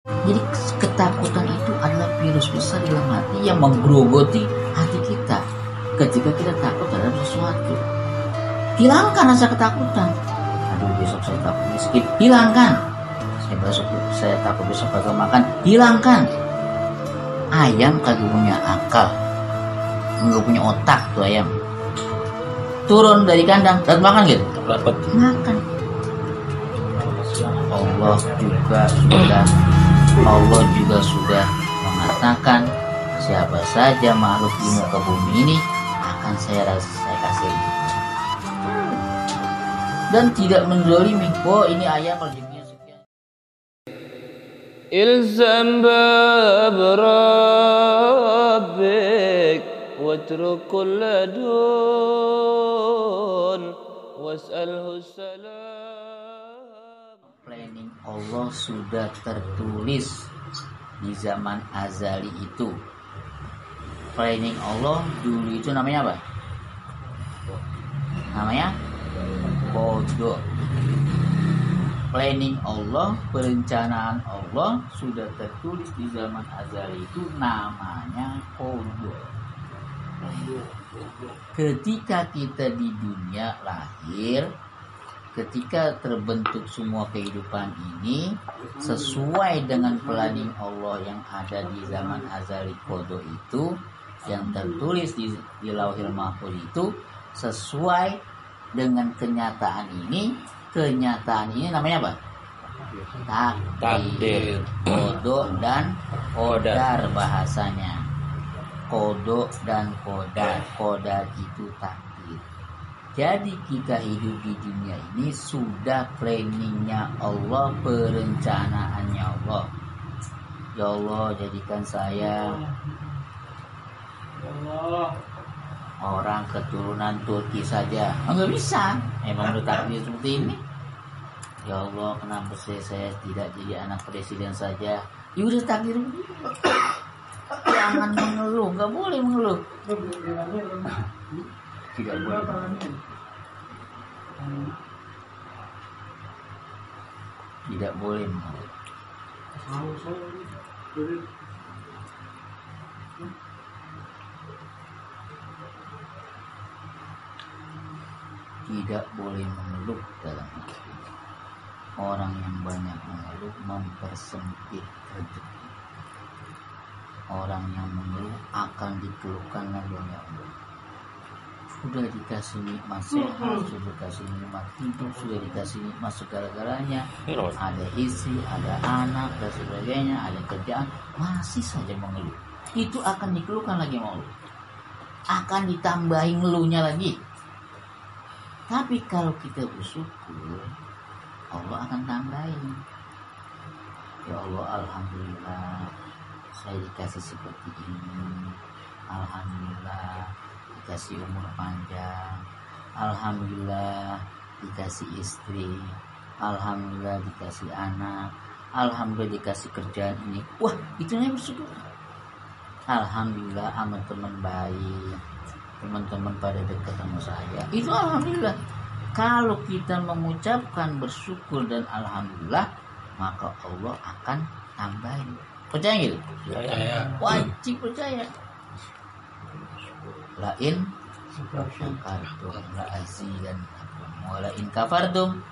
Jadi ketakutan itu adalah virus besar dalam hati yang menggerogoti hati kita ketika kita takut terhadap sesuatu. Hilangkan rasa ketakutan. Aduh, besok saya takut miskin, hilangkan. Saya takut besok kagak makan, hilangkan. Ayam kagak punya akal, nggak punya otak tuh ayam. Turun dari kandang, dapat makan gitu? Dapat. Makan. Allah juga sudah mengatakan siapa saja makhluk di muka bumi ini akan saya kasih dan tidak menzalimi. Oh, ini ayam rezekinya sekian. Ilzam bab rabbik watruk kull dun was'alhu salam. Planning Allah sudah tertulis di zaman azali itu. Planning Allah dulu itu namanya apa? Namanya kodok. Planning Allah, perencanaan Allah sudah tertulis di zaman azali itu namanya kodok. Ketika kita di dunia lahir, ketika terbentuk semua kehidupan ini sesuai dengan planning Allah yang ada di zaman azali kodok itu, yang tertulis di Lauhil Mahfuz itu sesuai dengan kenyataan ini namanya apa? Takdir. Kodok dan qadar bahasanya. Kodok dan qadar. Qadar itu takdir. Jadi kita hidup di dunia ini sudah planningnya Allah, perencanaannya Allah. Ya Allah, jadikan saya orang keturunan Turki saja. Enggak bisa. Emang udah takdir seperti ini. Ya Allah, kenapa saya tidak jadi anak presiden saja? Ya udah takdir. Jangan mengeluh, nggak boleh mengeluh. Tidak boleh. Tidak boleh mengeluh. Tidak boleh mengeluh dalam hidup. Orang yang banyak mengeluh mempersempit rezeki. Orang yang mengeluh akan dikeluhkan oleh Allah. Sudah dikasih nikmat sehat, sudah dikasih nikmat hidup, sudah dikasih nikmat segala-galanya, ada istri, ada anak dan sebagainya, ada kerjaan, masih saja mengeluh. Itu akan dikeluhkan lagi sama Allah. Akan ditambahin ngeluhnya lagi. Tapi kalau kita bersyukur, Allah akan tambahin. Ya Allah, alhamdulillah saya dikasih seperti ini. Alhamdulillah dikasih umur panjang. Alhamdulillah dikasih istri. Alhamdulillah dikasih anak. Alhamdulillah dikasih kerjaan ini. Wah, itu namanya bersyukur. Alhamdulillah sama teman baik, teman-teman pada dekat sama saya. Itu alhamdulillah. Kalau kita mengucapkan bersyukur dan alhamdulillah, maka Allah akan tambahin. Percaya gitu? Percaya. Wajib percaya. Lain syakartum la azidannakum wa la in kafartum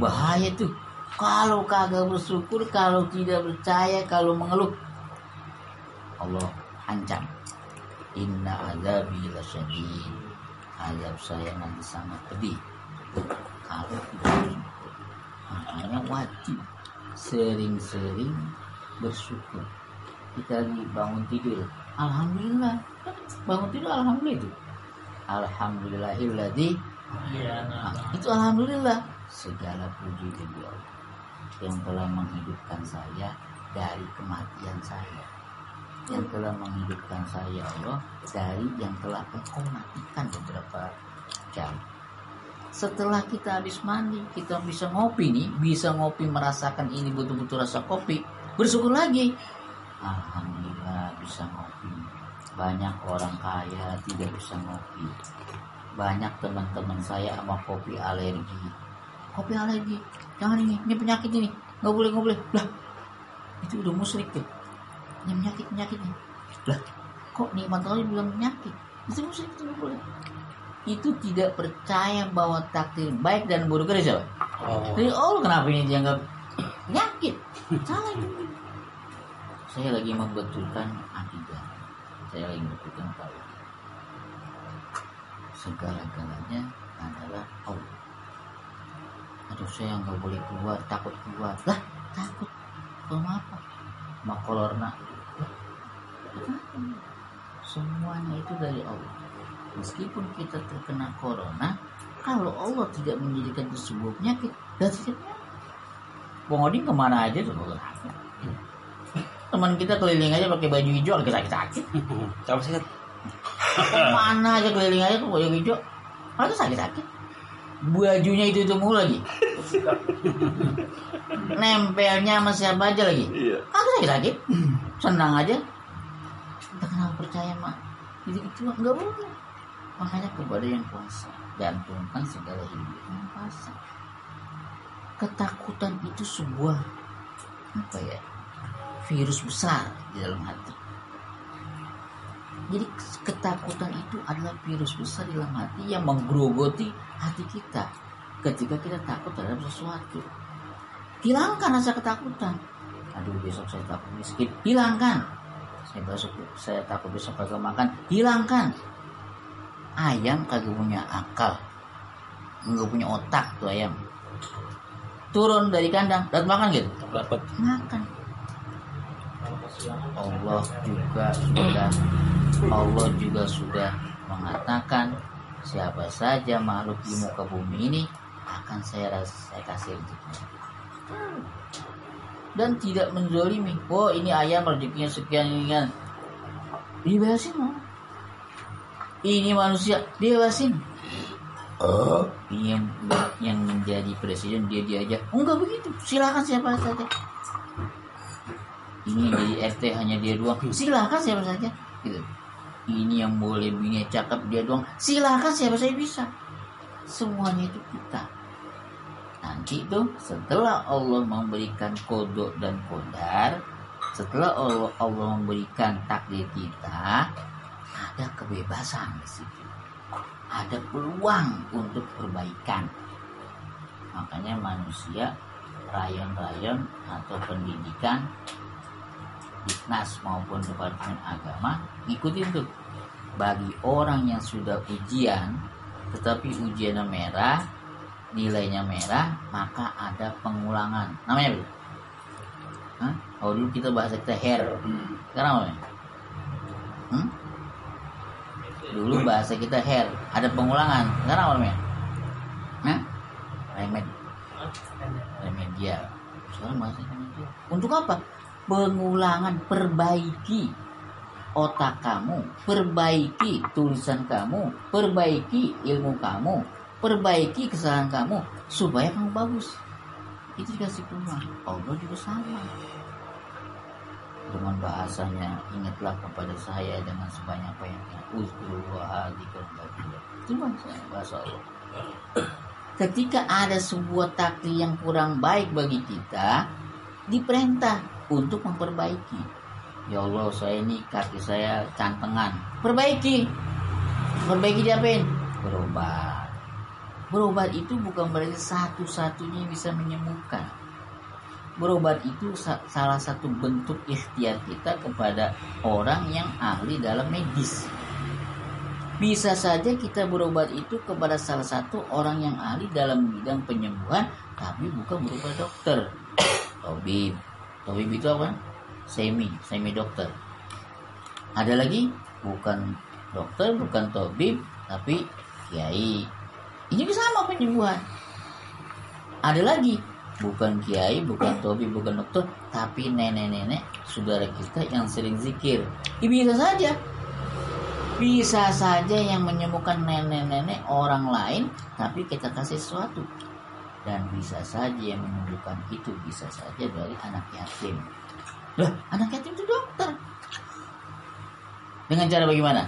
bahaya tuh. Kalau kagak bersyukur, kalau tidak percaya, kalau mengeluh, Allah ancam. Inna azabi lasyadid. Azab saya nanti sangat pedih. Kalau tidak bersyukur, makanya wajib sering-sering bersyukur. Kita lagi bangun tidur, alhamdulillah. Bangun tidur alhamdulillah itu. Alhamdulillahilladzi itu alhamdulillah. Segala puji bagi Allah yang telah menghidupkan saya dari kematian saya, yang telah menghidupkan saya Allah dari yang telah Engkau matikan beberapa jam. Setelah kita habis mandi, kita bisa ngopi nih, bisa ngopi merasakan ini betul-betul rasa kopi, bersyukur lagi. Alhamdulillah bisa ngopi. Banyak orang kaya tidak bisa ngopi. Banyak teman-teman saya sama kopi alergi. Kopi alergi, jangan ini penyakit ini, nggak boleh. Lah, itu udah musyrik tuh. Ini penyakitnya. Lah, kok nikmat Allah bilang penyakit? Itu musyrik itu nggak boleh. Itu tidak percaya bahwa takdir baik dan buruk dari siapa? Jadi Allah, kenapa ini dianggap penyakit? Salah itu. Saya lagi membetulkan akidah. Saya lagi membetulkan tauhid. Segala-galanya adalah Allah. Aduh, saya nggak boleh keluar, takut keluar. Lah, takut sama apa? Sama corona. Semuanya itu dari Allah. Meskipun kita terkena corona, kalau Allah tidak menjadikan itu sebuah penyakit, dan tidak. Bang Odin kemana aja tuh? Teman kita keliling aja pakai baju hijau, lagi sakit-sakit. Siapa sih? Kemana aja keliling aja tuh baju hijau, malah tuh sakit-sakit. Bajunya itu mulu lagi. Nempelnya sama siapa aja lagi. Aku sakit-sakit. Senang aja. Kita kenapa percaya mak? Gitu-gitu nggak boleh. Makanya kepada yang kuasa, gantungkan segala hidup yang kuasa. Ketakutan itu sebuah virus besar di dalam hati. Jadi ketakutan itu adalah virus besar di dalam hati yang menggerogoti hati kita ketika kita takut terhadap sesuatu. Hilangkan rasa ketakutan. Aduh, besok saya takut miskin. Hilangkan. Saya takut besok kagak makan. Hilangkan. Ayam kagak punya akal, nggak punya otak tuh ayam. Turun dari kandang, dapat makan gitu? Dapat. Makan. Allah juga sudah mengatakan siapa saja makhluk di muka bumi ini akan saya kasih rezekinya. Dan tidak menzalimi. Oh, ini ayam rezekinya sekian. Dibebasin loh. Ini manusia dibebasin. Ini yang menjadi presiden dia aja. Enggak begitu. Silakan siapa saja. Ini jadi RT hanya dia doang. Silakan siapa saja. Gitu. Ini yang boleh bini cakep dia doang. Silakan siapa saja bisa. Semuanya itu kita. Nanti itu setelah Allah memberikan kodok dan kodar, setelah Allah memberikan takdir kita, ada kebebasan di situ. Ada peluang untuk perbaikan. Makanya manusia rayon-rayon atau pendidikan Diknas maupun Departemen Agama ngikutin tuh. Bagi orang yang sudah ujian tetapi ujiannya merah, nilainya merah, maka ada pengulangan. Namanya apa? Kalau dulu kita bahasa kita hair. Sekarang apa? Dulu bahasa kita hair, ada pengulangan. Sekarang apa namanya? Remedial. Sekarang bahasa remedial. Untuk apa? Pengulangan, perbaiki otak kamu, perbaiki tulisan kamu, perbaiki ilmu kamu, perbaiki kesalahan kamu supaya kamu bagus. Itu dikasih peluang. Allah juga sama. Dengan bahasanya, ingatlah kepada saya dengan sebanyak-banyaknya. Uzkurullah dzikran katsira. Itu bahasa Allah. Ketika ada sebuah takdir yang kurang baik bagi kita, diperintah untuk memperbaiki. Ya Allah, saya ini kaki saya cantengan. Perbaiki. Diapain? Berobat. Berobat itu bukan berarti satu-satunya yang bisa menyembuhkan. Berobat itu salah satu bentuk ikhtiar kita kepada orang yang ahli dalam medis. Bisa saja kita berobat itu kepada salah satu orang yang ahli dalam bidang penyembuhan, tapi bukan berupa dokter. Tabib itu apa? Semi dokter. Ada lagi bukan dokter, bukan tabib, tapi kiai. Ini sama penyembuhan. Ada lagi bukan kiai, bukan tabib, bukan dokter, tapi nenek-nenek saudara kita yang sering zikir. Bisa saja yang menyembuhkan nenek-nenek orang lain, tapi kita kasih sesuatu. Dan bisa saja yang menyembuhkan itu bisa saja dari anak yatim. Lah, anak yatim itu dokter. Dengan cara bagaimana?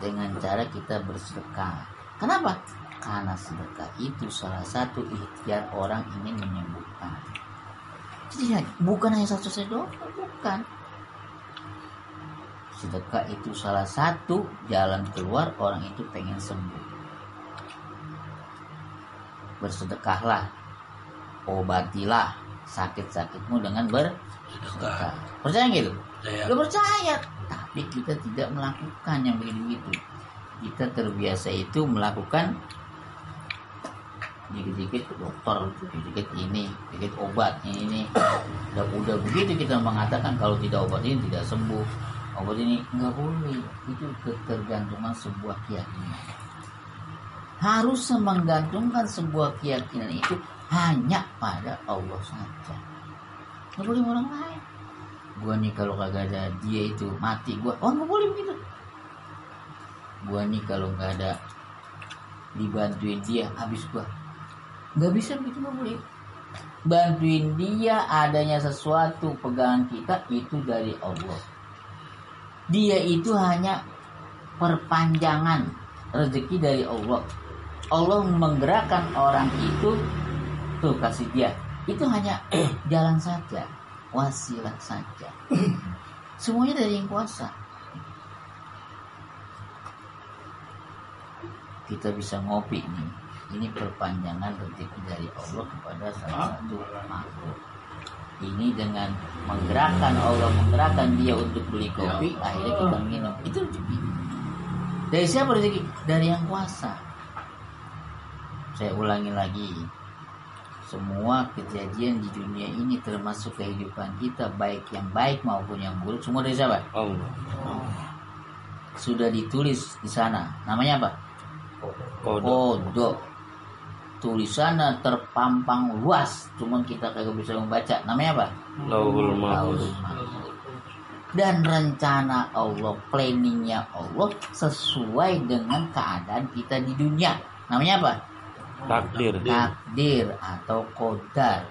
Dengan cara kita bersedekah. Kenapa? Karena sedekah itu salah satu ikhtiar orang ingin menyembuhkan. Jadi bukan hanya satu sedekah, bukan. Sedekah itu salah satu jalan keluar orang itu pengen sembuh. Bersedekahlah, obatilah sakit-sakitmu dengan bersedekah. Percaya gitu? Gak percaya, tapi kita tidak melakukan yang begitu. Kita terbiasa itu melakukan dikit-dikit ke dokter, dikit-dikit ini, dikit obat ini. Udah begitu kita mengatakan kalau tidak obat ini tidak sembuh, obat ini nggak boleh. Itu ketergantungan sebuah keyakinan. Harus menggantungkan sebuah keyakinan itu hanya pada Allah saja. Nggak boleh orang lain. Gua nih kalau kagak ada dia itu mati gua. Oh nggak boleh begitu. Gua nih kalau nggak ada dibantuin dia habis gua. Nggak bisa begitu, nggak boleh. Bantuin dia adanya sesuatu pegangan kita itu dari Allah. Dia itu hanya perpanjangan rezeki dari Allah. Allah menggerakkan orang itu tuh kasih dia. Itu hanya jalan saja, wasilah saja. Semuanya dari yang kuasa. Kita bisa ngopi nih. Ini perpanjangan rezeki dari Allah kepada salah satu makhluk. Ini dengan menggerakkan Allah, menggerakkan dia untuk beli kopi, akhirnya kita minum. Itu rezeki. Dari siapa rezeki? Dari yang kuasa. Saya ulangi lagi. Semua kejadian di dunia ini termasuk kehidupan kita, baik yang baik maupun yang buruk, semua dari siapa? Allah. Sudah ditulis di sana. Namanya apa? Kodok. Tulisannya terpampang luas, cuman kita kagak bisa membaca. Namanya apa? Lauhul Mahfuz. Dan rencana Allah, planningnya Allah sesuai dengan keadaan kita di dunia. Namanya apa? Takdir atau qadar.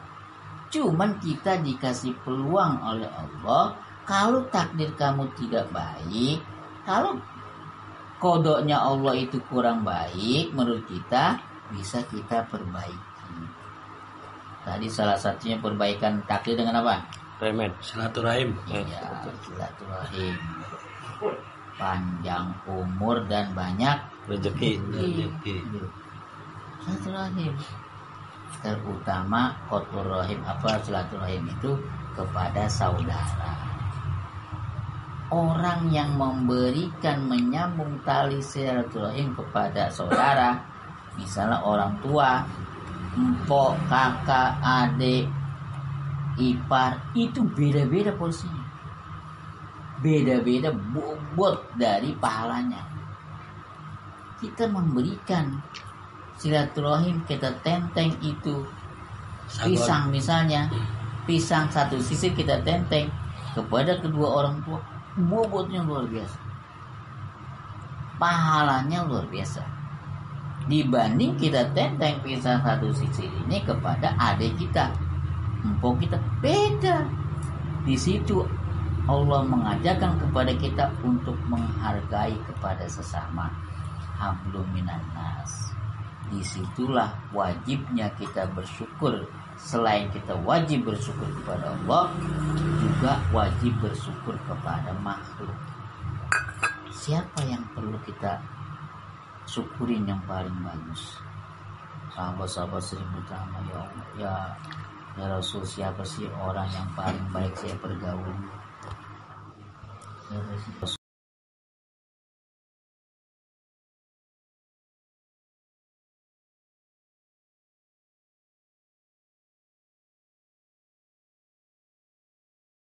Cuman kita dikasih peluang oleh Allah. Kalau takdir kamu tidak baik, kalau kodoknya Allah itu kurang baik menurut kita, bisa kita perbaiki. Tadi salah satunya perbaikan takdir dengan apa? Silaturahim. Iya, silaturahim. Panjang umur dan banyak rezeki. Silaturahim. Terutama qatur rahim, apa silaturahim itu kepada saudara. Orang yang memberikan menyambung tali silaturahim kepada saudara, misalnya orang tua, empok, kakak, adik, ipar, itu beda-beda porsinya. Beda-beda bobot dari pahalanya. Kita memberikan silaturahim, kita tenteng itu. Pisang misalnya, pisang satu sisi kita tenteng kepada kedua orang tua, bobotnya luar biasa. Pahalanya luar biasa. Dibanding kita tenteng pisang satu sisi ini kepada adik kita, empok kita, beda. Di situ Allah mengajarkan kepada kita untuk menghargai kepada sesama. Hablum minan nas. Disitulah wajibnya kita bersyukur. Selain kita wajib bersyukur kepada Allah, juga wajib bersyukur kepada makhluk. Siapa yang perlu kita syukurin yang paling bagus? Sahabat-sahabat seribu utama, ya Allah, ya Rasul, siapa sih orang yang paling baik saya pergaul? Ya Rasul.